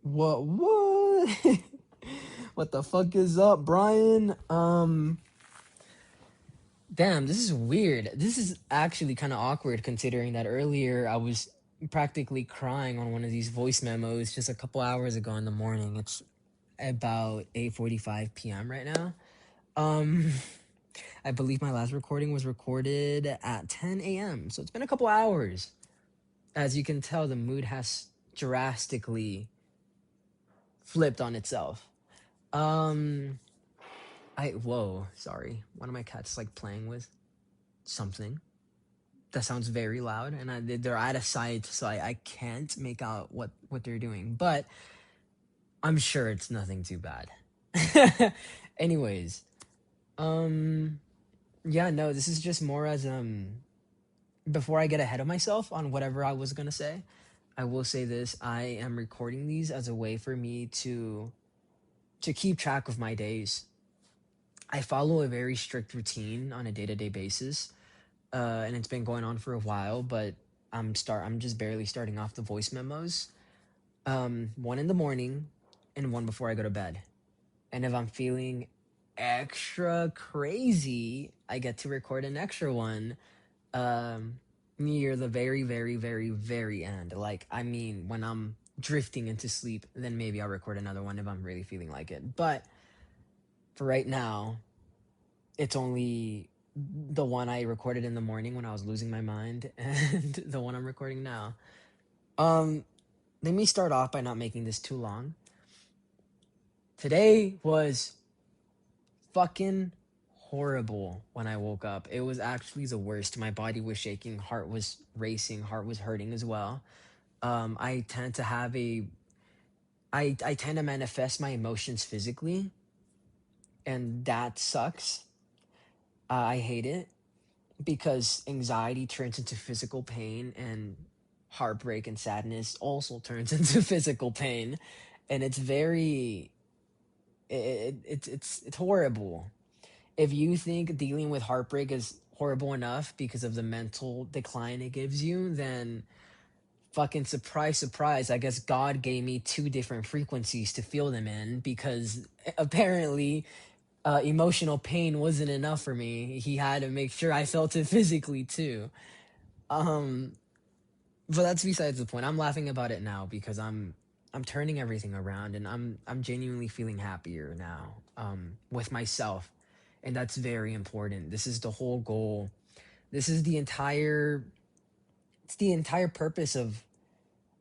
What? What the fuck is up, Bryan? Damn, this is weird. This is actually kind of awkward considering that earlier I was practically crying on one of these voice memos just a couple hours ago in the morning. It's about 8:45 p.m. right now. Um, I believe my last recording was recorded at 10 a.m. So it's been a couple hours. As you can tell, the mood has drastically flipped on itself. Um, whoa, sorry. One of my cats like playing with something that sounds very loud, and they're out of sight, so I can't make out what they're doing. But I'm sure it's nothing too bad. Anyways, um, yeah, no, this is just more as before I get ahead of myself on whatever I was gonna say. I will say this: I am recording these as a way for me to keep track of my days. I follow a very strict routine on a day-to-day basis, and it's been going on for a while. But I'm just barely starting off the voice memos. One in the morning, and one before I go to bed. And if I'm feeling extra crazy, I get to record an extra one near the very, very, very, very end. Like, I mean, when I'm drifting into sleep, then maybe I'll record another one if I'm really feeling like it. But for right now, it's only the one I recorded in the morning when I was losing my mind and the one I'm recording now. Um, Let me start off by not making this too long. Today was fucking horrible when I woke up. It was actually the worst. My body was shaking, heart was racing, heart was hurting as well. I tend to have I tend to manifest my emotions physically, and that sucks. I hate it because anxiety turns into physical pain, and heartbreak and sadness also turns into physical pain, and it's very it's horrible. If you think dealing with heartbreak is horrible enough because of the mental decline it gives you, then fucking surprise, surprise. I guess God gave me two different frequencies to feel them in because apparently emotional pain wasn't enough for me. He had to make sure I felt it physically too. Um, but that's besides the point. I'm laughing about it now because I'm turning everything around, and I'm genuinely feeling happier now with myself, and that's very important. This is the whole goal. This is the entire purpose of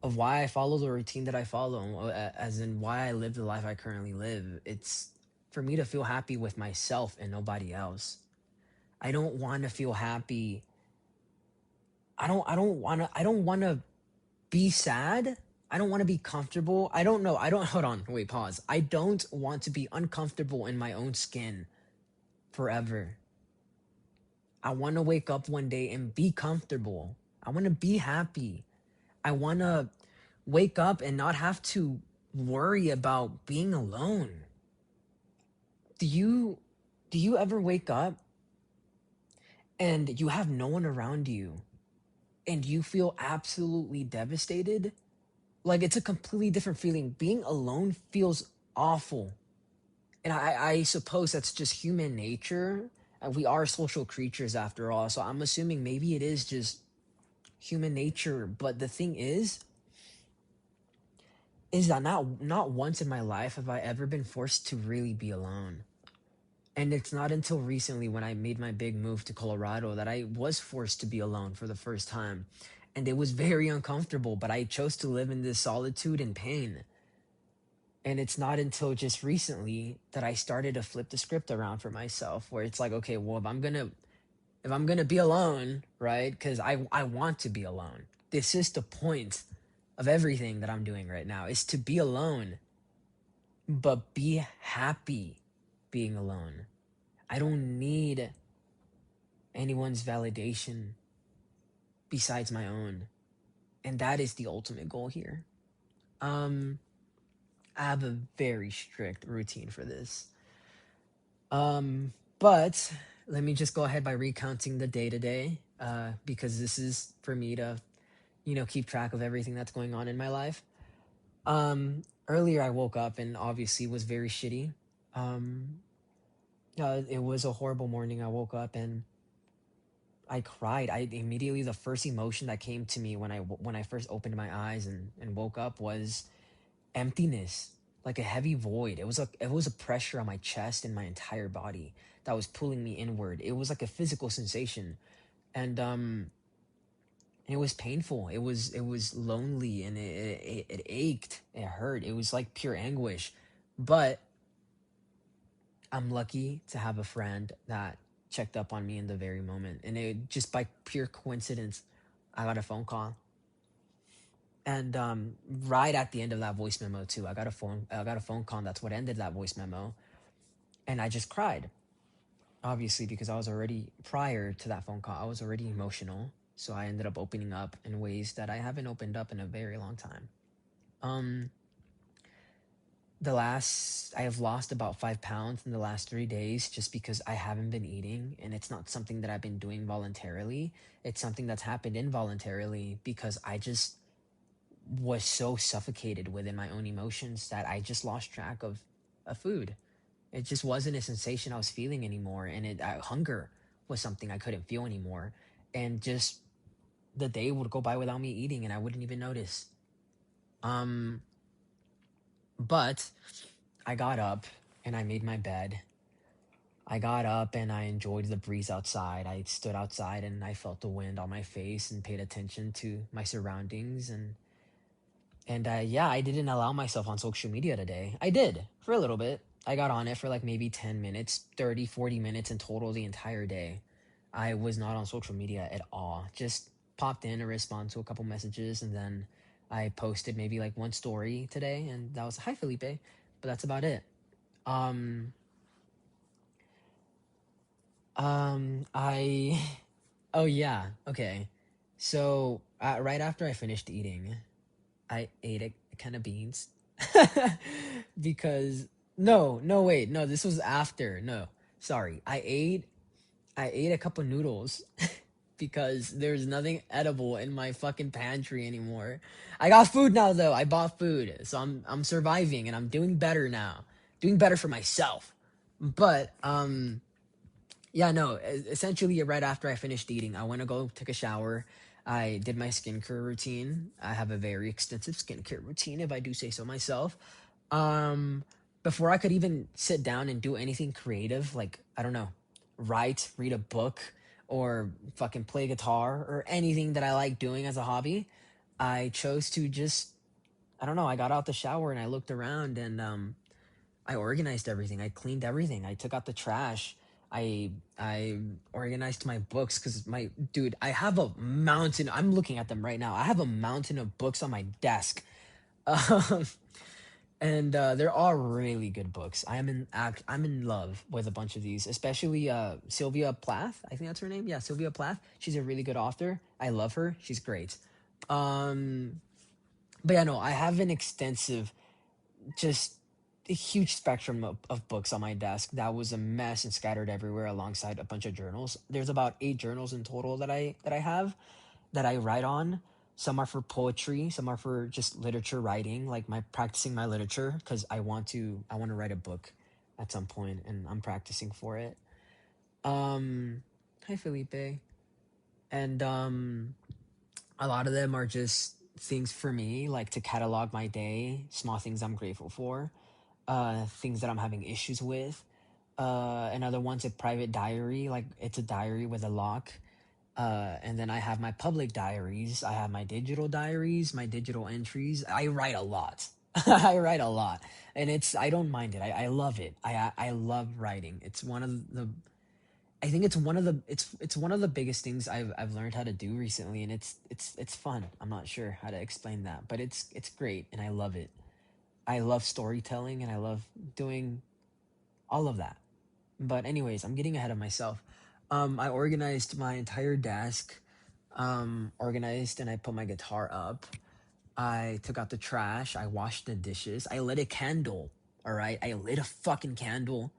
why I follow the routine that I follow, as in why I live the life I currently live. It's for me to feel happy with myself and nobody else. I don't want to feel happy. I don't want to be sad. I don't want to be comfortable. I don't know. I don't hold on. Wait, pause. I don't want to be uncomfortable in my own skin forever. I want to wake up one day and be comfortable. I want to be happy. I want to wake up and not have to worry about being alone. Do you ever wake up and you have no one around you and you feel absolutely devastated? Like, it's a completely different feeling. Being alone feels awful. And I suppose that's just human nature. We are social creatures after all. So I'm assuming maybe it is just human nature. But the thing is that not once in my life have I ever been forced to really be alone. And it's not until recently when I made my big move to Colorado that I was forced to be alone for the first time. And it was very uncomfortable, but I chose to live in this solitude and pain. And it's not until just recently that I started to flip the script around for myself, where it's like, okay, well, if I'm gonna be alone, right? Because I want to be alone. This is the point of everything that I'm doing right now, is to be alone, but be happy being alone. I don't need anyone's validation besides my own. And that is the ultimate goal here. Um, I have a very strict routine for this. But let me just go ahead by recounting the day to day, because this is for me to, keep track of everything that's going on in my life. Earlier I woke up and obviously was very shitty. Um, it was a horrible morning. I woke up and I cried. I immediately, the first emotion that came to me when when I first opened my eyes and woke up was emptiness, like a heavy void. It was a pressure on my chest and my entire body that was pulling me inward. It was like a physical sensation, and it was painful. It was lonely, and it ached. It hurt. It was like pure anguish. But I'm lucky to have a friend that checked up on me in the very moment, and it just by pure coincidence, I got a phone call. And right at the end of that voice memo too, I got a phone call. And that's what ended that voice memo, and I just cried, obviously because I was already prior to that phone call. I was already emotional, so I ended up opening up in ways that I haven't opened up in a very long time. Um, the last I have lost about 5 pounds in the last 3 days just because I haven't been eating, and it's not something that I've been doing voluntarily. It's something that's happened involuntarily because I just was so suffocated within my own emotions that I just lost track of food. It just wasn't a sensation I was feeling anymore, and hunger was something I couldn't feel anymore. And just the day would go by without me eating, and I wouldn't even notice. Um, but I got up and I made my bed. I got up and I enjoyed the breeze outside. I stood outside and I felt the wind on my face and paid attention to my surroundings, and yeah, I didn't allow myself on social media today. I did for a little bit. I got on it for like maybe 10 minutes, 30, 40 minutes in total the entire day. I was not on social media at all. Just popped in to respond to a couple messages, and then I posted maybe like one story today, and that was hi Felipe, but that's about it. Um I oh yeah, okay. So, right after I finished eating, I ate a can of beans because no, no, wait, no, this was after. No, sorry, I ate a cup of noodles because there's nothing edible in my fucking pantry anymore. I got food now though. I bought food, so I'm surviving and I'm doing better now, doing better for myself. But yeah, no, essentially right after I finished eating, I went to go take a shower. I did my skincare routine. I have a very extensive skincare routine, if I do say so myself. Um, Before I could even sit down and do anything creative, like, I don't know, write, read a book, or fucking play guitar, or anything that I like doing as a hobby, I chose to just, I don't know, I got out the shower and I looked around, and I organized everything. I cleaned everything. I took out the trash. I organized my books because my dude, I have a mountain. I'm looking at them right now. I have a mountain of books on my desk, um, and they're all really good books. I'm in love with a bunch of these, especially Sylvia Plath. I think that's her name. Yeah, Sylvia Plath. She's a really good author. I love her. She's great. Um, but yeah, no, I have an extensive, just a huge spectrum of books on my desk that was a mess and scattered everywhere alongside a bunch of journals. There's about 8 journals in total that I have that I write on. Some are for poetry, some are for just literature writing, like my practicing my literature because I want to write a book at some point and I'm practicing for it. Um Hi Felipe. And a lot of them are just things for me, like to catalog my day, small things I'm grateful for, things that I'm having issues with. Another one's a private diary, like it's a diary with a lock. And then I have my public diaries. I have my digital diaries, my digital entries. I write a lot. I write a lot, and I don't mind it. I love it. I love writing. It's one of the I think it's one of the biggest things I've learned how to do recently, and it's fun. I'm not sure how to explain that, but it's great, and I love it. I love storytelling, and I love doing all of that. But anyways, I'm getting ahead of myself. I organized my entire desk, organized, and I put my guitar up. I took out the trash. I washed the dishes. I lit a candle. All right, I lit a fucking candle,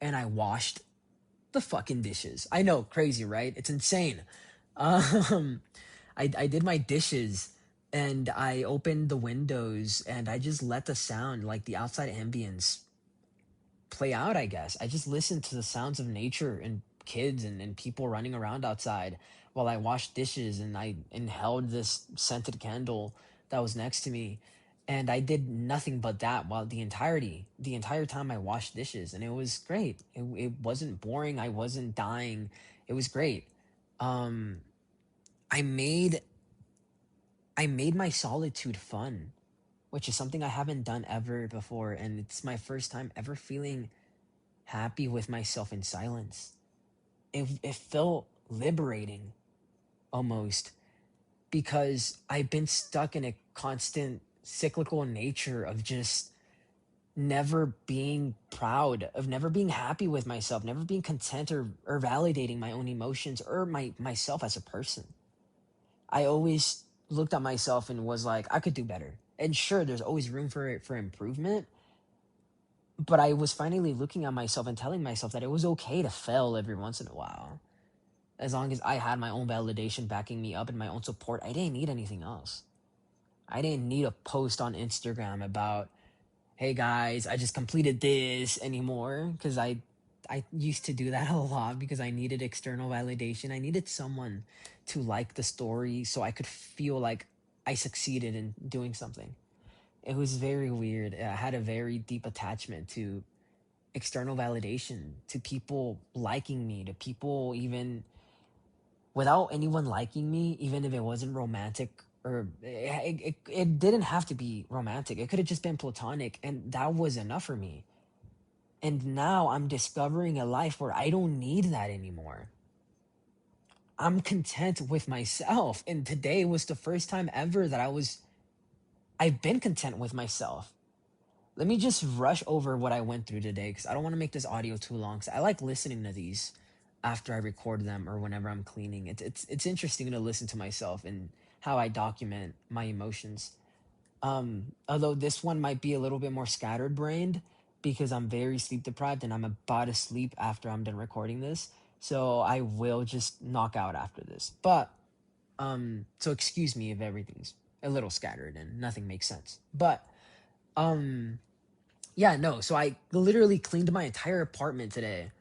and I washed the fucking dishes. I know, crazy, right? It's insane. Um, I did my dishes, and I opened the windows and I just let the sound, like the outside ambience, play out, I guess. I just listened to the sounds of nature and kids and people running around outside while I washed dishes, and I inhaled this scented candle that was next to me. And I did nothing but that while the entire time I washed dishes. And it was great. It wasn't boring. I wasn't dying. It was great. Um, I made I made my solitude fun, which is something I haven't done ever before. And it's my first time ever feeling happy with myself in silence. It felt liberating almost, because I've been stuck in a constant cyclical nature of just never being proud, of never being happy with myself, never being content or validating my own emotions or myself as a person. I always looked at myself and was like, I could do better. And sure, there's always room for improvement, but I was finally looking at myself and telling myself that it was okay to fail every once in a while. As long as I had my own validation backing me up and my own support, I didn't need anything else. I didn't need a post on Instagram about, hey guys, I just completed this anymore. Because I used to do that a lot because I needed external validation. I needed someone to like the story so I could feel like I succeeded in doing something. It was very weird. I had a very deep attachment to external validation, to people liking me, to people even without anyone liking me, even if it wasn't romantic, or it didn't have to be romantic. It could have just been platonic, and that was enough for me. And now I'm discovering a life where I don't need that anymore. I'm content with myself. And today was the first time ever that I've been content with myself. Let me just rush over what I went through today because I don't want to make this audio too long. Cause I like listening to these after I record them or whenever I'm cleaning. It's interesting to listen to myself and how I document my emotions. Although this one might be a little bit more scattered brained because I'm very sleep deprived and I'm about to sleep after I'm done recording this. So I will just knock out after this. But so excuse me if everything's a little scattered and nothing makes sense. But um yeah, no. So I literally cleaned my entire apartment today,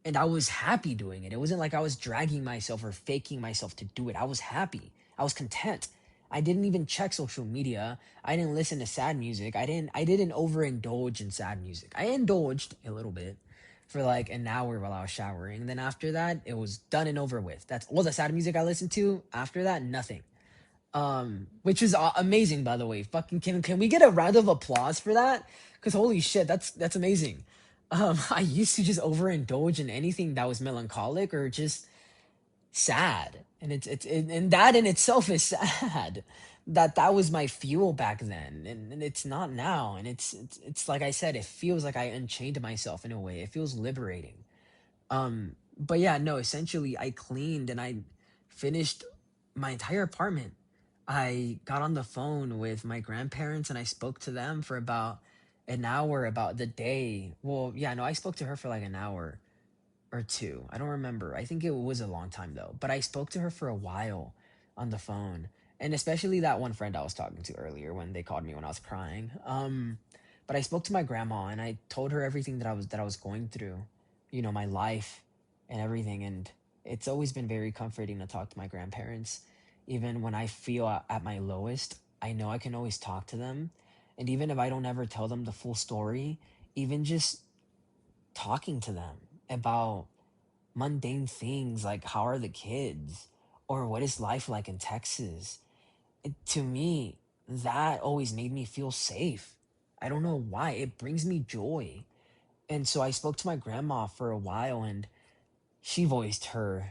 and I was happy doing it. It wasn't like I was dragging myself or faking myself to do it. I was happy. I was content. I didn't even check social media. I didn't listen to sad music. I didn't overindulge in sad music. I indulged a little bit for like an hour while I was showering. And then after that, it was done and over with. That's all the sad music I listened to. After that, nothing. Which is amazing, by the way. Fucking can we get a round of applause for that? Because holy shit, that's amazing. I used to just overindulge in anything that was melancholic or just sad, and and that in itself is sad. That was my fuel back then, and it's not now. And it's like I said, it feels like I unchained myself in a way. It feels liberating. But yeah, no, essentially I cleaned and I finished my entire apartment. I got on the phone with my grandparents and I spoke to them for about an hour about the day. Well, yeah, no, I spoke to her for like an hour or two. I don't remember. I think it was a long time though. But I spoke to her for a while on the phone. And especially that one friend I was talking to earlier when they called me when I was crying. But I spoke to my grandma and I told her everything that I was going through, my life and everything. And it's always been very comforting to talk to my grandparents. Even when I feel at my lowest, I know I can always talk to them. And even if I don't ever tell them the full story, even just talking to them about mundane things like how are the kids or what is life like in Texas, to me, that always made me feel safe. I don't know why. It brings me joy. And so I spoke to my grandma for a while and she voiced her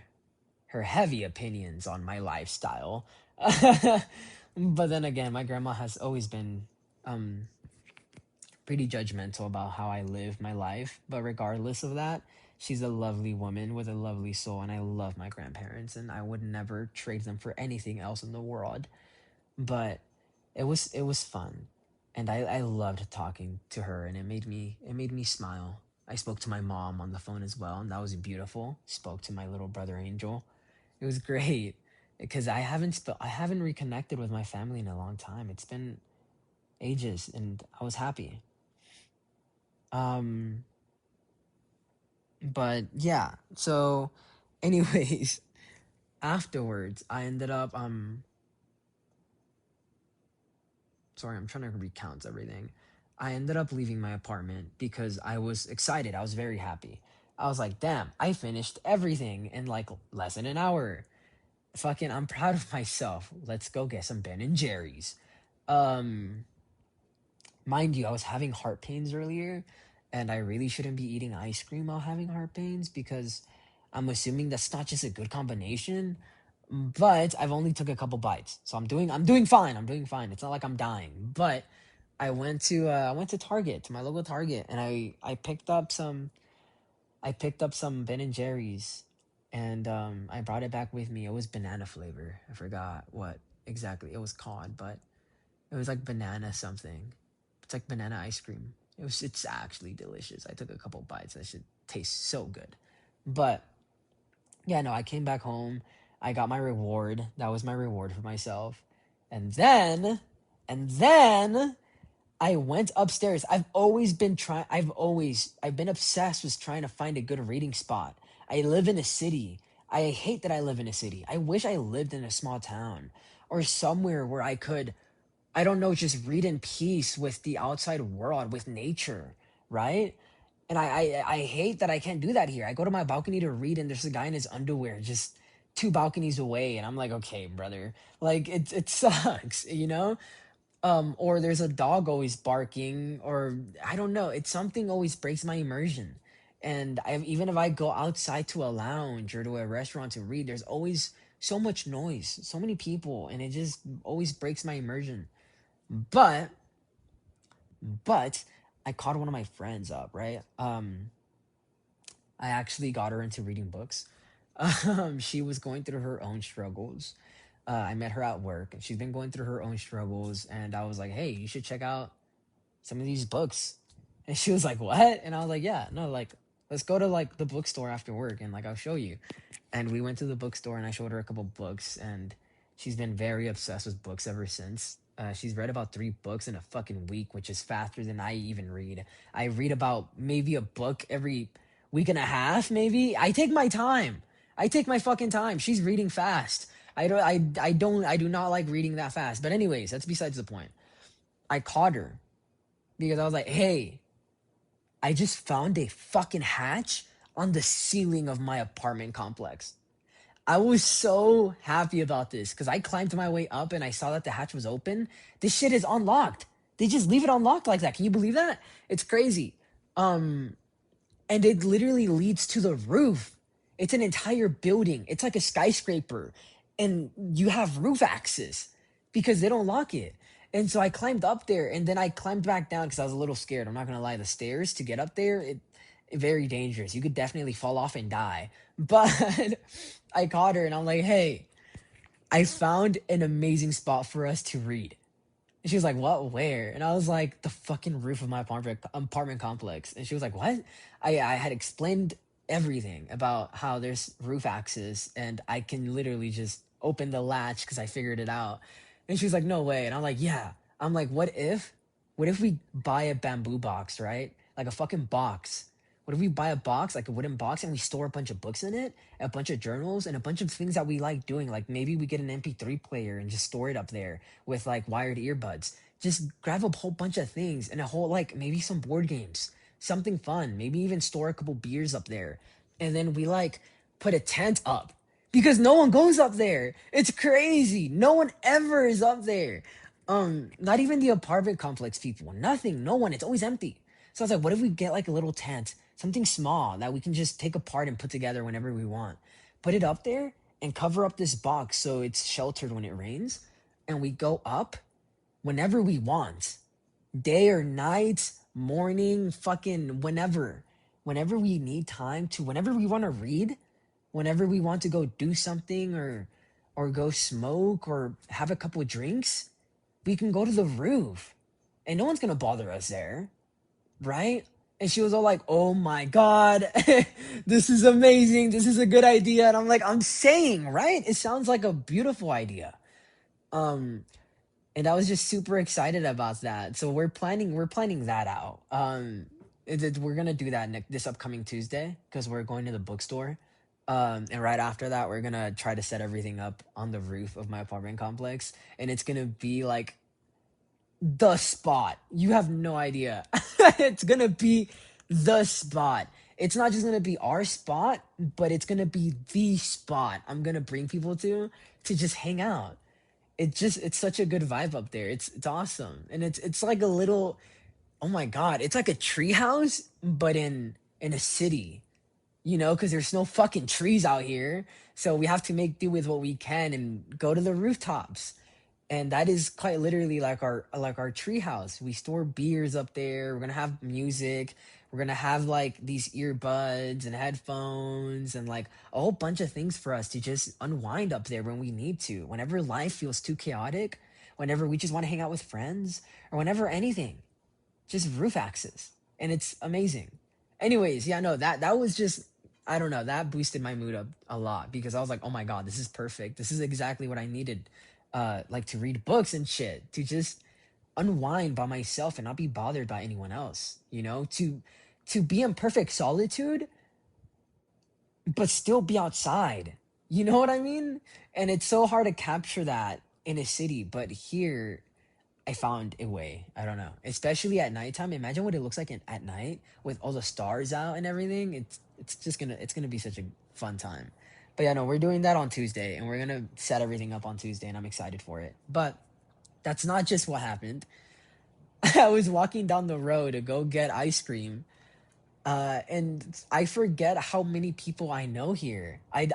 heavy opinions on my lifestyle. But then again, my grandma has always been um pretty judgmental about how I live my life. But regardless of that, she's a lovely woman with a lovely soul, and I love my grandparents, and I would never trade them for anything else in the world. But it was fun, and I loved talking to her, and it made me smile. I spoke to my mom on the phone as well, and that was beautiful. Spoke to my little brother Angel. It was great. because I haven't reconnected with my family in a long time. It's been ages, and I was happy. Um, but yeah. So, anyways, afterwards, I ended up sorry, I'm trying to recount everything. I ended up leaving my apartment because I was excited. I was very happy. I was like, damn, I finished everything in like less than an hour. Fucking, I'm proud of myself. Let's go get some Ben and Jerry's. Um, Mind you, I was having heart pains earlier, and I really shouldn't be eating ice cream while having heart pains because I'm assuming that's not just a good combination. But I've only took a couple bites, so I'm doing fine. I'm doing fine. It's not like I'm dying. But I went to Target, to my local Target, and I picked up some Ben and Jerry's, and I brought it back with me. It was banana flavor. I forgot what exactly it was called, but it was like banana something. It's like banana ice cream. It's actually delicious. I took a couple bites. That should taste so good. But yeah, no, I came back home. I got my reward. That was my reward for myself. And then and then I went upstairs. I've been obsessed with trying to find a good reading spot. I live in a city. I hate that I live in a city. I wish I lived in a small town or somewhere where I could, I don't know, just read in peace with the outside world, with nature, right? And I hate that I can't do that here. I go to my balcony to read, and there's a guy in his underwear just two balconies away, and I'm like, okay, brother, like it sucks, you know? Or there's a dog always barking, or I don't know. It's something always breaks my immersion. And even if I go outside to a lounge or to a restaurant to read, there's always so much noise, so many people, and it just always breaks my immersion. But but I caught one of my friends up, right? I actually got her into reading books. She was going through her own struggles. I met her at work, and she's been going through her own struggles. And I was like, "Hey, you should check out some of these books." And she was like, "What?" And I was like, "Yeah, no, like, let's go to like the bookstore after work, and like I'll show you." And we went to the bookstore, and I showed her a couple books, and she's been very obsessed with books ever since. She's read about 3 books in a fucking week, which is faster than I even read. I read about maybe a book every week and a half, maybe. I take my time. I take my fucking time. She's reading fast. I do not like reading that fast. But anyways, that's besides the point. I caught her because I was like, "Hey, I just found a fucking hatch on the ceiling of my apartment complex." I was so happy about this because I climbed my way up and I saw that the hatch was open. This shit is unlocked. They just leave it unlocked like that. Can you believe that? It's crazy. Um, and it literally leads to the roof. It's an entire building. It's like a skyscraper, and you have roof access because they don't lock it. And so I climbed up there, and then I climbed back down because I was a little scared. I'm not gonna lie. The stairs to get up there, very dangerous. You could definitely fall off and die. But I caught her, and I'm like, "Hey, I found an amazing spot for us to read." And she was like, "What? Where?" And I was like, "The fucking roof of my apartment complex." And she was like, "What?" I had explained everything about how there's roof access and I can literally just open the latch because I figured it out. And she was like, "No way." And I'm like, "Yeah." I'm like, what if we buy a bamboo box, right? Like a fucking box. What if we buy a box, like a wooden box, and we store a bunch of books in it, a bunch of journals, and a bunch of things that we like doing? Like maybe we get an MP3 player and just store it up there with like wired earbuds. Just grab a whole bunch of things and a whole, like, maybe some board games, something fun. Maybe even store a couple beers up there. And then we like put a tent up because no one goes up there. It's crazy. No one ever is up there. Not even the apartment complex people. Nothing. No one. It's always empty. So I was like, what if we get like a little tent, something small that we can just take apart and put together whenever we want? Put it up there and cover up this box so it's sheltered when it rains. And we go up whenever we want, day or night, morning, fucking whenever. Whenever we need time to, whenever we want to read, whenever we want to go do something or go smoke or have a couple of drinks, we can go to the roof and no one's gonna bother us there, right? And she was all like, "Oh my god, this is amazing. This is a good idea." And I'm like, "I'm saying, right? It sounds like a beautiful idea." Um, and I was just super excited about that. So we're planning that out. We're gonna do that this upcoming Tuesday because we're going to the bookstore. And right after that, we're gonna try to set everything up on the roof of my apartment complex, and it's gonna be like the spot. You have no idea. It's gonna be the spot. It's not just gonna be our spot, but it's gonna be the spot I'm gonna bring people to just hang out. It's such a good vibe up there. It's awesome. And it's like a little, oh my god, it's like a tree house, but in a city, because there's no fucking trees out here. So we have to make do with what we can and go to the rooftops. And that is quite literally like our tree house. We store beers up there. We're gonna have music. We're gonna have like these earbuds and headphones and like a whole bunch of things for us to just unwind up there when we need to. Whenever life feels too chaotic, whenever we just want to hang out with friends, or whenever anything, just roof access. And it's amazing. Anyways, yeah, no, that was just, I don't know, that boosted my mood up a lot because I was like, oh my god, this is perfect. This is exactly what I needed. Like to read books and shit, to just unwind by myself and not be bothered by anyone else, to be in perfect solitude but still be outside. You know what I mean? And it's so hard to capture that in a city, but here I found a way. I don't know. Especially at nighttime. Imagine what it looks like at night with all the stars out and everything. It's gonna be such a fun time. But yeah, no, we're doing that on Tuesday and we're gonna set everything up on Tuesday and I'm excited for it. But that's not just what happened. I was walking down the road to go get ice cream. And I forget how many people I know here. I've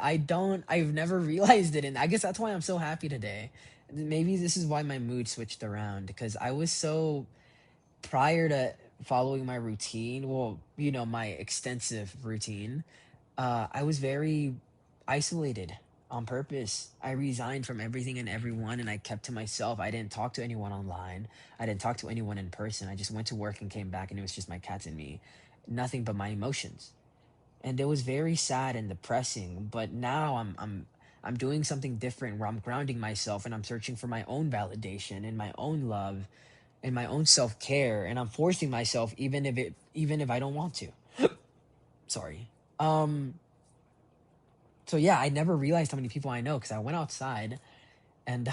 never realized it. And I guess that's why I'm so happy today. Maybe this is why my mood switched around because I was so, prior to following my routine, well, my extensive routine, I was very isolated on purpose. I resigned from everything and everyone and I kept to myself. I didn't talk to anyone online. I didn't talk to anyone in person. I just went to work and came back and it was just my cats and me. Nothing but my emotions. And it was very sad and depressing, but now I'm doing something different where I'm grounding myself and I'm searching for my own validation and my own love and my own self-care and I'm forcing myself even if I don't want to. Sorry. Um so yeah, I never realized how many people I know because I went outside and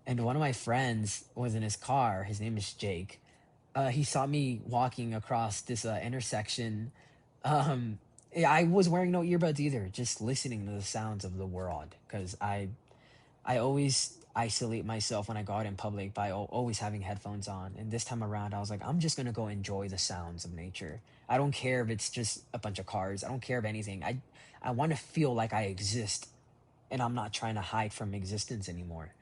and one of my friends was in his car. His name is Jake. He saw me walking across this intersection. Yeah, I was wearing no earbuds either, just listening to the sounds of the world because I always isolate myself when I go out in public by always having headphones on. And this time around, I was like, I'm just gonna go enjoy the sounds of nature. I don't care if it's just a bunch of cars. I don't care if anything. I want to feel like I exist, and I'm not trying to hide from existence anymore.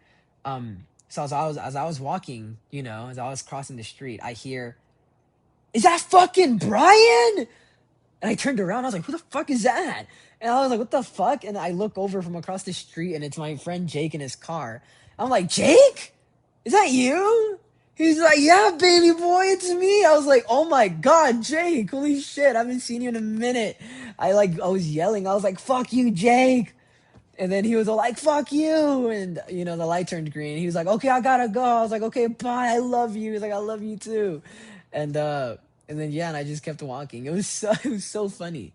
So as I was walking, as I was crossing the street, I hear, "Is that fucking Bryan?" And I turned around. I was like, "Who the fuck is that?" And I was like, "What the fuck?" And I look over from across the street, and it's my friend Jake in his car. I'm like, "Jake, is that you?" He's like, "Yeah, baby boy, it's me." I was like, "Oh my god, Jake! Holy shit! I haven't seen you in a minute." I was yelling. I was like, "Fuck you, Jake!" And then he was all like, "Fuck you!" And the light turned green. He was like, "Okay, I gotta go." I was like, "Okay, bye. I love you." He's like, "I love you too." And then yeah, and I just kept walking. It was so funny.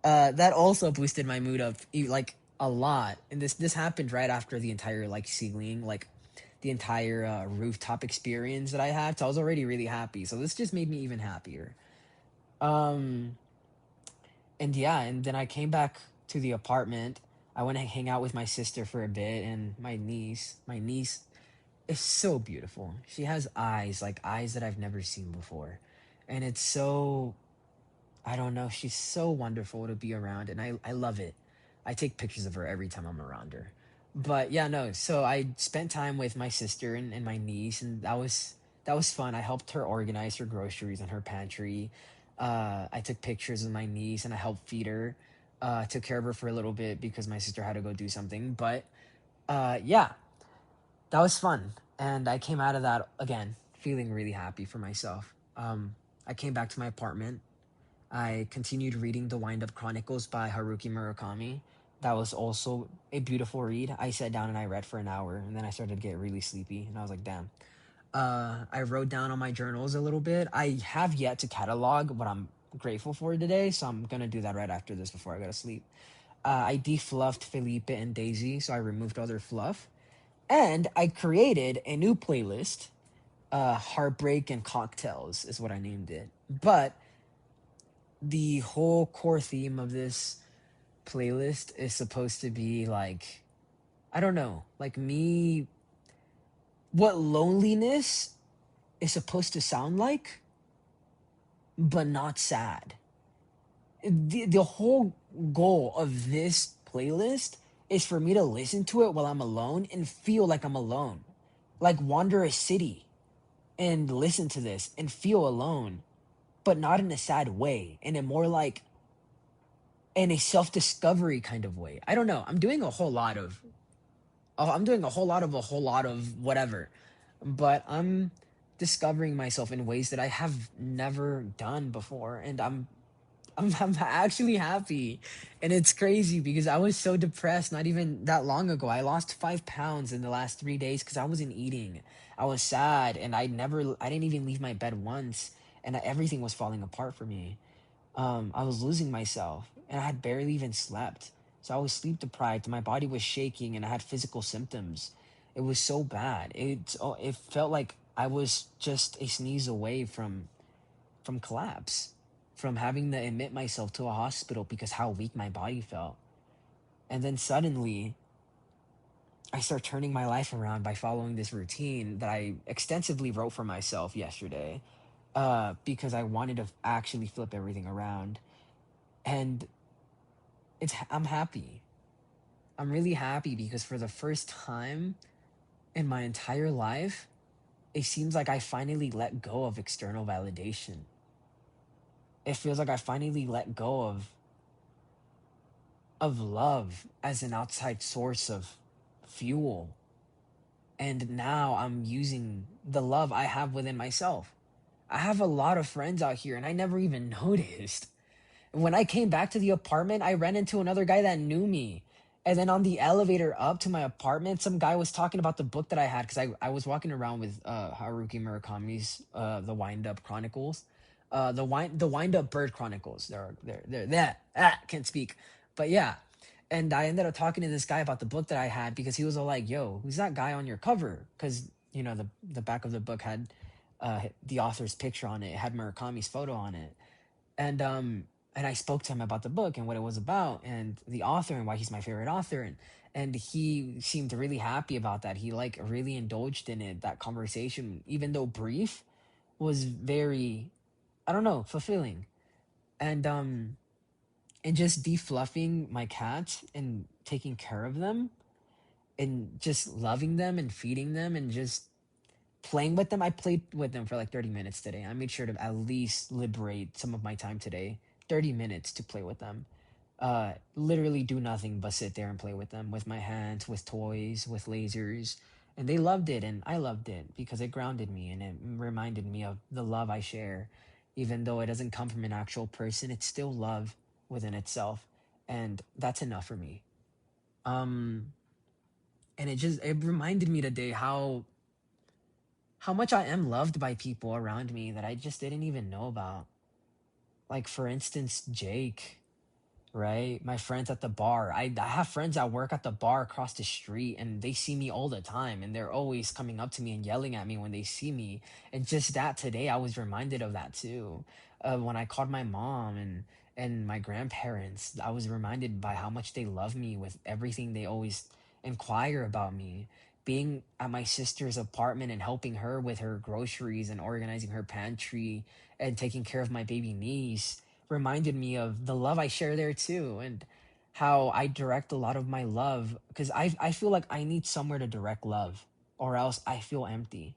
That also boosted my mood up like a lot. And this happened right after the entire like ceiling, like the entire rooftop experience that I had. So I was already really happy. So this just made me even happier. Um, and yeah, and then I came back to the apartment. I went to hang out with my sister for a bit and my niece. My niece is so beautiful. She has eyes, like eyes that I've never seen before. And it's so, I don't know, she's so wonderful to be around and I love it. I take pictures of her every time I'm around her. But yeah, no, so I spent time with my sister and my niece and that was fun. I helped her organize her groceries in her pantry. I took pictures of my niece and I helped feed her. I took care of her for a little bit because my sister had to go do something. But yeah, that was fun. And I came out of that again feeling really happy for myself. I came back to my apartment. I continued reading The Wind Up Chronicles by Haruki Murakami. That was also a beautiful read. I sat down and I read for an hour, and then I started to get really sleepy, and I was like, damn. I wrote down on my journals a little bit. I have yet to catalog what I'm grateful for today, so I'm gonna do that right after this before I go to sleep. I defluffed Felipe and Daisy, so I removed all their fluff. And I created a new playlist. Heartbreak and Cocktails is what I named it. But the whole core theme of this playlist is supposed to be like, I don't know, like me, what loneliness is supposed to sound like, but not sad. The whole goal of this playlist is for me to listen to it while I'm alone and feel like I'm alone. Like wander a city and listen to this and feel alone, but not in a sad way, in a more like in a self-discovery kind of way. I don't know. I'm doing a whole lot of whatever. But I'm discovering myself in ways that I have never done before, and I'm actually happy. And it's crazy because I was so depressed not even that long ago. I lost 5 pounds in the last 3 days because I wasn't eating. I was sad, and I didn't even leave my bed once, and everything was falling apart for me. I was losing myself, and I had barely even slept. So I was sleep deprived. My body was shaking, and I had physical symptoms. It was so bad. It felt like I was just a sneeze away from collapse, from having to admit myself to a hospital because how weak my body felt. And then suddenly, I start turning my life around by following this routine that I extensively wrote for myself yesterday, because I wanted to actually flip everything around. And I'm happy. I'm really happy because for the first time in my entire life, it seems like I finally let go of external validation. It feels like I finally let go of love as an outside source of fuel. And now I'm using the love I have within myself. I have a lot of friends out here and I never even noticed. When I came back to the apartment, I ran into another guy that knew me. And then on the elevator up to my apartment, some guy was talking about the book that I had because I was walking around with Haruki Murakami's The Wind Up Chronicles. The Wind Up Bird Chronicles. They're that can't speak. But yeah. And I ended up talking to this guy about the book that I had because he was all like, "Yo, who's that guy on your cover?" Because the back of the book had the author's picture on it. It had Murakami's photo on it, and I spoke to him about the book and what it was about and the author and why he's my favorite author, and he seemed really happy about that. He like really indulged in it. That conversation, even though brief, was very, I don't know, fulfilling. And just defluffing my cats and taking care of them and just loving them and feeding them and just playing with them. I played with them for like 30 minutes today. I made sure to at least liberate some of my time today. 30 minutes to play with them. Literally do nothing but sit there and play with them, with my hands, with toys, with lasers. And they loved it, and I loved it because it grounded me and it reminded me of the love I share. Even though it doesn't come from an actual person, it's still love within itself. And that's enough for me. Um, and it reminded me today how much I am loved by people around me that I just didn't even know about. Like for instance, Jake, right? My friends at the bar. I have friends that work at the bar across the street and they see me all the time and they're always coming up to me and yelling at me when they see me. And just that today I was reminded of that too. When I called my mom and my grandparents, I was reminded by how much they love me with everything. They always inquire about me. Being at my sister's apartment and helping her with her groceries and organizing her pantry and taking care of my baby niece reminded me of the love I share there too, and how I direct a lot of my love because I feel like I need somewhere to direct love or else I feel empty.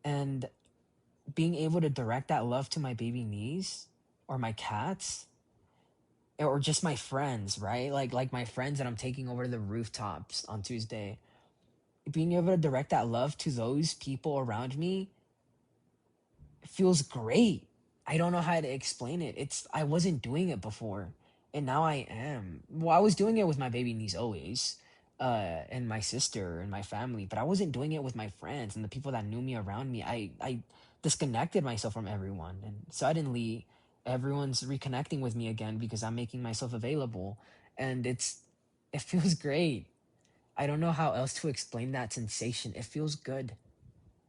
And being able to direct that love to my baby niece or my cats or just my friends, right? Like my friends that I'm taking over to the rooftops on Tuesday. Being able to direct that love to those people around me feels great. I don't know how to explain it. It's I wasn't doing it before, and now I am. Well, I was doing it with my baby niece always, and my sister and my family, but I wasn't doing it with my friends and the people that knew me around me. I disconnected myself from everyone, and suddenly everyone's reconnecting with me again because I'm making myself available, and it feels great. I don't know how else to explain that sensation. It feels good.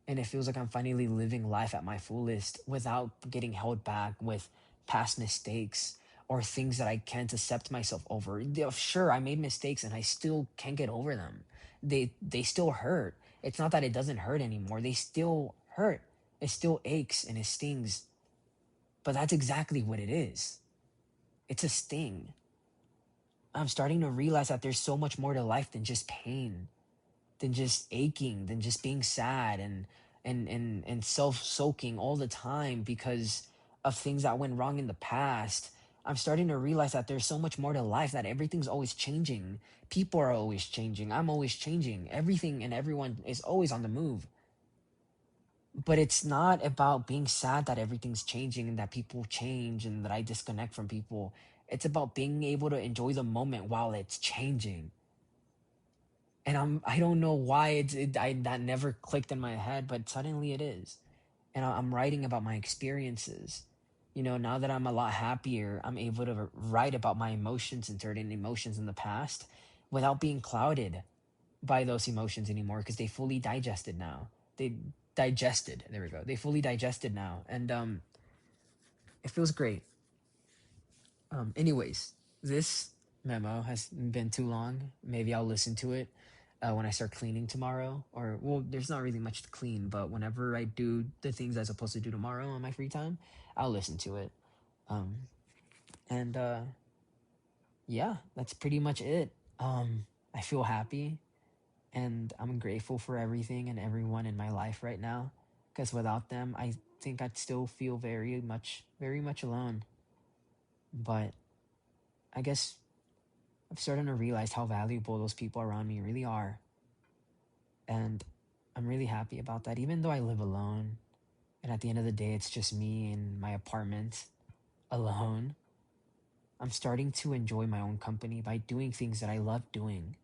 And it feels like I'm finally living life at my fullest without getting held back with past mistakes or things that I can't accept myself over. Sure, I made mistakes and I still can't get over them. They still hurt. It's not that it doesn't hurt anymore. They still hurt. It still aches and it stings. But that's exactly what it is. It's a sting. I'm starting to realize that there's so much more to life than just pain, than just aching, than just being sad and self-soaking all the time because of things that went wrong in the past. I'm starting to realize that there's so much more to life, that everything's always changing. People are always changing. I'm always changing. Everything and everyone is always on the move. But it's not about being sad that everything's changing and that people change and that I disconnect from people. It's about being able to enjoy the moment while it's changing. And I don't know why that never clicked in my head, but suddenly it is. And I'm writing about my experiences. Now that I'm a lot happier, I'm able to write about my emotions and certain emotions in the past without being clouded by those emotions anymore because they fully digested now. They digested. There we go. They fully digested now, and it feels great. Anyways, this memo has been too long. Maybe I'll listen to it when I start cleaning tomorrow. Or, well, there's not really much to clean, but whenever I do the things I'm supposed to do tomorrow on my free time, I'll listen to it. Um, and yeah, that's pretty much it. I feel happy and I'm grateful for everything and everyone in my life right now. Because without them, I think I'd still feel very much alone. But I guess I've started to realize how valuable those people around me really are. And I'm really happy about that, even though I live alone. And at the end of the day, it's just me in my apartment alone. I'm starting to enjoy my own company by doing things that I love doing,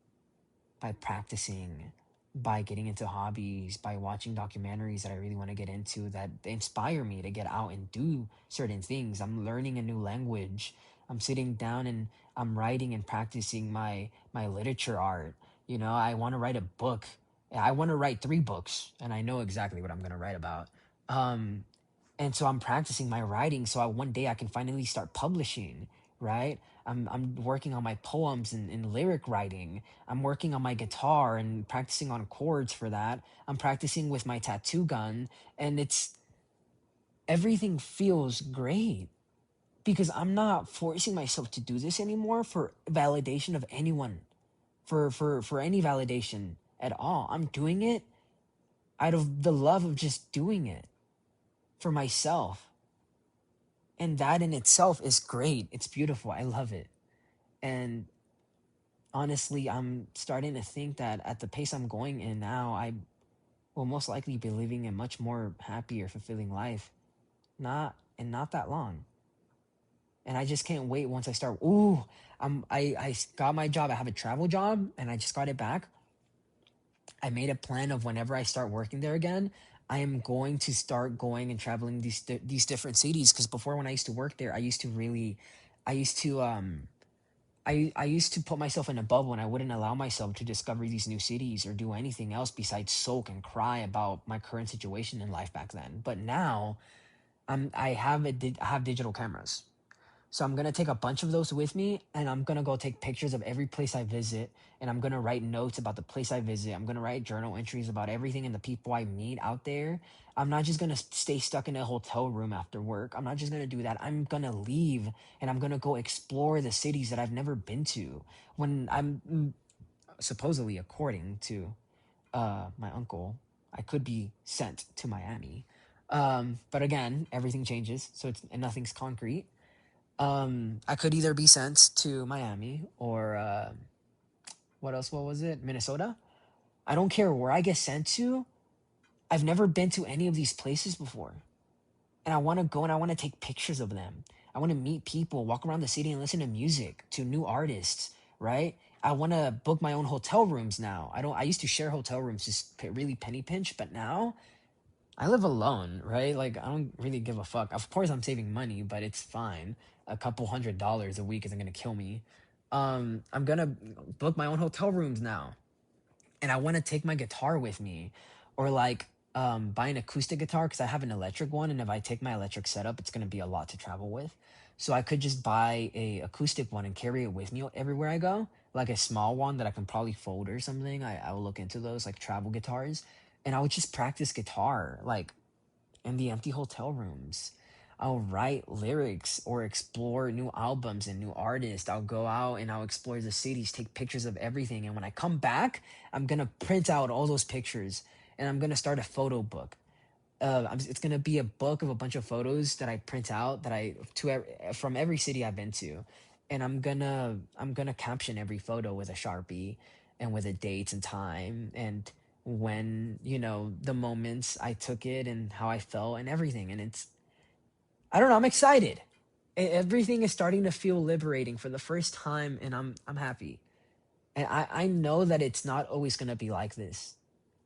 by practicing, by getting into hobbies, by watching documentaries that I really want to get into that inspire me to get out and do certain things. I'm learning a new language. I'm sitting down and I'm writing and practicing my literature art. I want to write a book. I want to write 3 books and I know exactly what I'm going to write about. Um and so I'm practicing my writing so one day I can finally start publishing, right? I'm working on my poems and lyric writing. I'm working on my guitar and practicing on chords for that. I'm practicing with my tattoo gun, and everything feels great because I'm not forcing myself to do this anymore for validation of anyone, for any validation at all. I'm doing it out of the love of just doing it for myself. And that in itself is great. It's beautiful. I love it. And honestly, I'm starting to think that at the pace I'm going in now, I will most likely be living a much more happier, fulfilling life. Not that long. And I just can't wait once I start. Ooh, I got my job. I have a travel job, and I just got it back. I made a plan of whenever I start working there again, I am going to start going and traveling these different cities. Because before, when I used to work there, I used to I used to put myself in a bubble and I wouldn't allow myself to discover these new cities or do anything else besides sulk and cry about my current situation in life back then. But now I have digital cameras. So I'm gonna take a bunch of those with me, and I'm gonna go take pictures of every place I visit, and I'm gonna write notes about the place I visit. I'm gonna write journal entries about everything and the people I meet out there. I'm not just gonna stay stuck in a hotel room after work. I'm not just gonna do that. I'm gonna leave, and I'm gonna go explore the cities that I've never been to. When I'm supposedly, according to my uncle, I could be sent to Miami. But again, everything changes, so nothing's concrete. I could either be sent to Miami or what else? What was it? Minnesota. I don't care where I get sent to. I've never been to any of these places before. and I want to go and I want to take pictures of them. I want to meet people, walk around the city and listen to music, to new artists, right? I want to book my own hotel rooms now. I used to share hotel rooms, just really penny pinch, but now I live alone, right? Like, I don't really give a fuck. Of course I'm saving money, but it's fine. A couple $100 a week isn't going to kill me. I'm going to book my own hotel rooms now, and I want to take my guitar with me, or like buy an acoustic guitar because I have an electric one, and if I take my electric setup, it's going to be a lot to travel with. So I could just buy a acoustic one and carry it with me everywhere I go, like a small one that I can probably fold or something. I will look into those like travel guitars, and I would just practice guitar like in the empty hotel rooms. I'll write lyrics or explore new albums and new artists. I'll go out and I'll explore the cities, take pictures of everything. And when I come back, I'm going to print out all those pictures and I'm going to start a photo book. It's going to be a book of a bunch of photos that I print out from every city I've been to. And I'm gonna caption every photo with a Sharpie and with a date and time and when, the moments I took it and how I felt and everything. And I don't know, I'm excited. Everything is starting to feel liberating for the first time, and I'm happy. And I know that it's not always gonna be like this.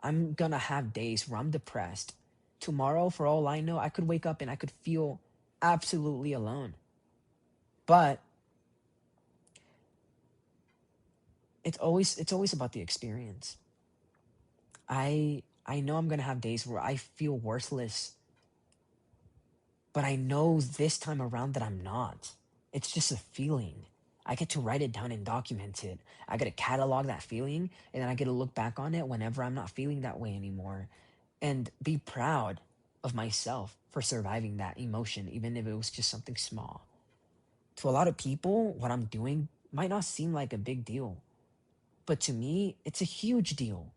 I'm gonna have days where I'm depressed. Tomorrow, for all I know, I could wake up and I could feel absolutely alone. But it's always about the experience. I know I'm gonna have days where I feel worthless, but I know this time around that I'm not. It's just a feeling. I get to write it down and document it. I get to catalog that feeling, and then I get to look back on it whenever I'm not feeling that way anymore and be proud of myself for surviving that emotion, even if it was just something small. To a lot of people, what I'm doing might not seem like a big deal, but to me, it's a huge deal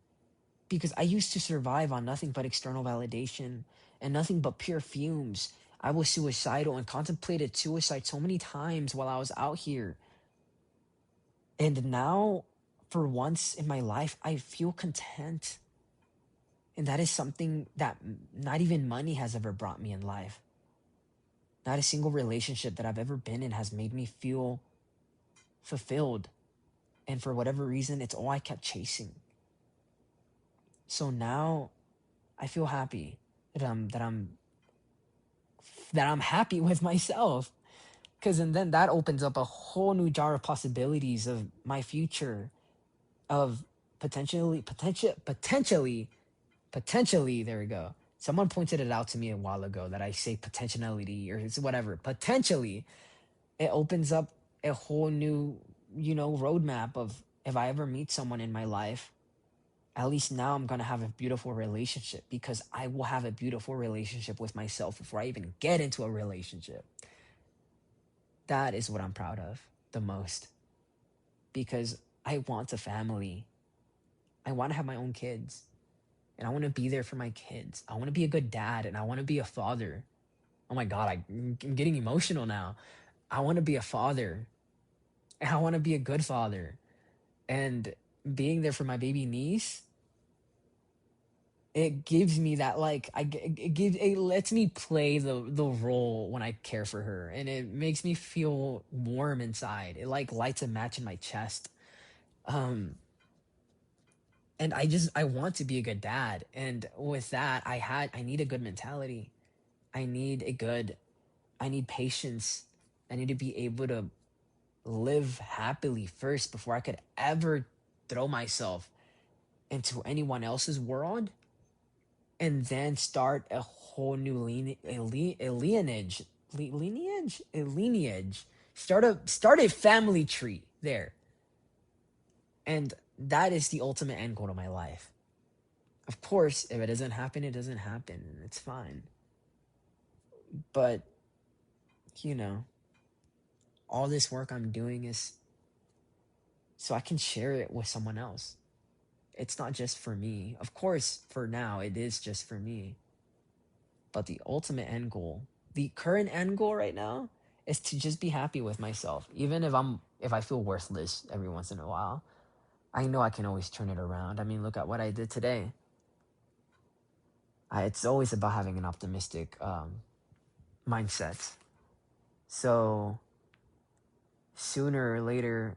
because I used to survive on nothing but external validation and nothing but pure fumes. I was suicidal and contemplated suicide so many times while I was out here. And now, for once in my life, I feel content. And that is something that not even money has ever brought me in life. Not a single relationship that I've ever been in has made me feel fulfilled. And for whatever reason, it's all I kept chasing. So now I feel happy that I'm happy with myself. Cause and then that opens up a whole new jar of possibilities of my future, of potentially, there we go. Someone pointed it out to me a while ago that I say potentiality or it's whatever. Potentially, it opens up a whole new, roadmap of if I ever meet someone in my life, at least now I'm gonna have a beautiful relationship because I will have a beautiful relationship with myself before I even get into a relationship. That is what I'm proud of the most because I want a family. I want to have my own kids and I want to be there for my kids. I want to be a good dad and I want to be a father. Oh my God, I'm getting emotional now. I want to be a father and I want to be a good father. And being there for my baby niece, it gives me that like it lets me play the role when I care for her and it makes me feel warm inside. It like lights a match in my chest. Um and I want to be a good dad. And with that, I need a good mentality. I need a good I need patience. I need to be able to live happily first before I could ever throw myself into anyone else's world and then start a whole new lineage. Start a family tree there, and that is the ultimate end goal of my life. Of course, if it doesn't happen, it doesn't happen. It's fine. But you know, all this work I'm doing is so I can share it with someone else. It's not just for me. Of course, for now, it is just for me. But the ultimate end goal, the current end goal right now, is to just be happy with myself. Even if I feel worthless every once in a while, I know I can always turn it around. I mean, look at what I did today. It's always about having an optimistic mindset. So sooner or later,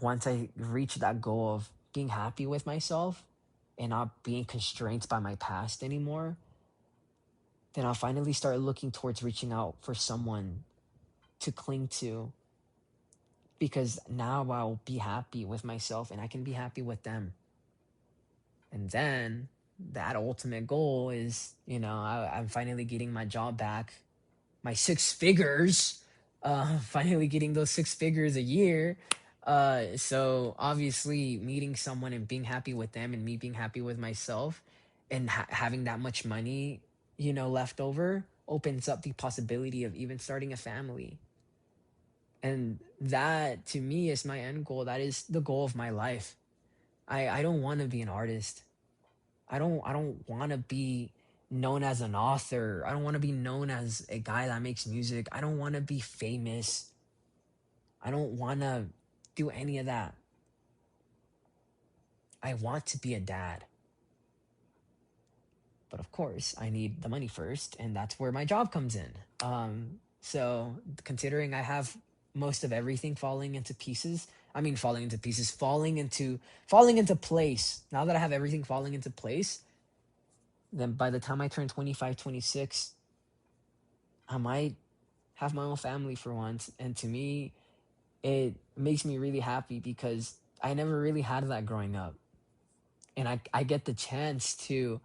once I reach that goal of being happy with myself and not being constrained by my past anymore, then I'll finally start looking towards reaching out for someone to cling to, because now I'll be happy with myself and I can be happy with them. And then that ultimate goal is, I'm finally getting my job back, my six figures, finally getting those six figures a year. So obviously, meeting someone and being happy with them, and me being happy with myself, and having that much money, left over, opens up the possibility of even starting a family. And that to me is my end goal. That is the goal of my life. I don't want to be an artist. I don't want to be known as an author. I don't want to be known as a guy that makes music. I don't want to be famous. I don't want to do any of that. I want to be a dad. But of course, I need the money first, and that's where my job comes in. So considering I have most of everything falling into pieces, I mean falling into pieces, falling into place. Now that I have everything falling into place, then by the time I turn 25, 26, I might have my own family for once. And to me, it makes me really happy because I never really had that growing up. And I get the chance to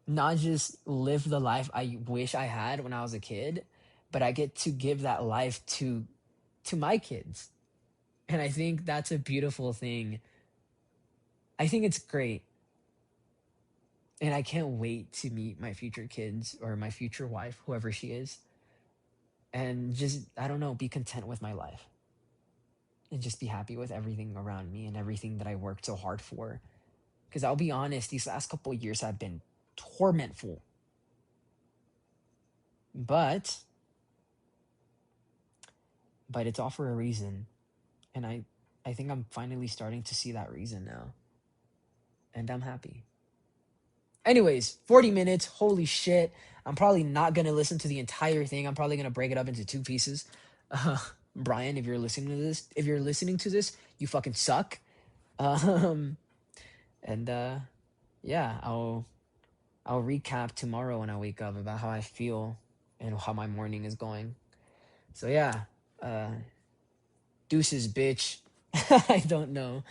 not just live the life I wish I had when I was a kid, but I get to give that life to my kids. And I think that's a beautiful thing. I think it's great. And I can't wait to meet my future kids or my future wife, whoever she is, and just, I don't know, be content with my life and just be happy with everything around me and everything that I worked so hard for. Because I'll be honest, these last couple of years have been tormentful. But it's all for a reason. And I think I'm finally starting to see that reason now. And I'm happy. Anyways, 40 minutes. Holy shit. I'm probably not going to listen to the entire thing. I'm probably going to break it up into two pieces. Uh, Bryan, if you're listening to this, you fucking suck. Um, and yeah, I'll recap tomorrow when I wake up about how I feel and how my morning is going. So yeah, uh, deuces, bitch. I don't know.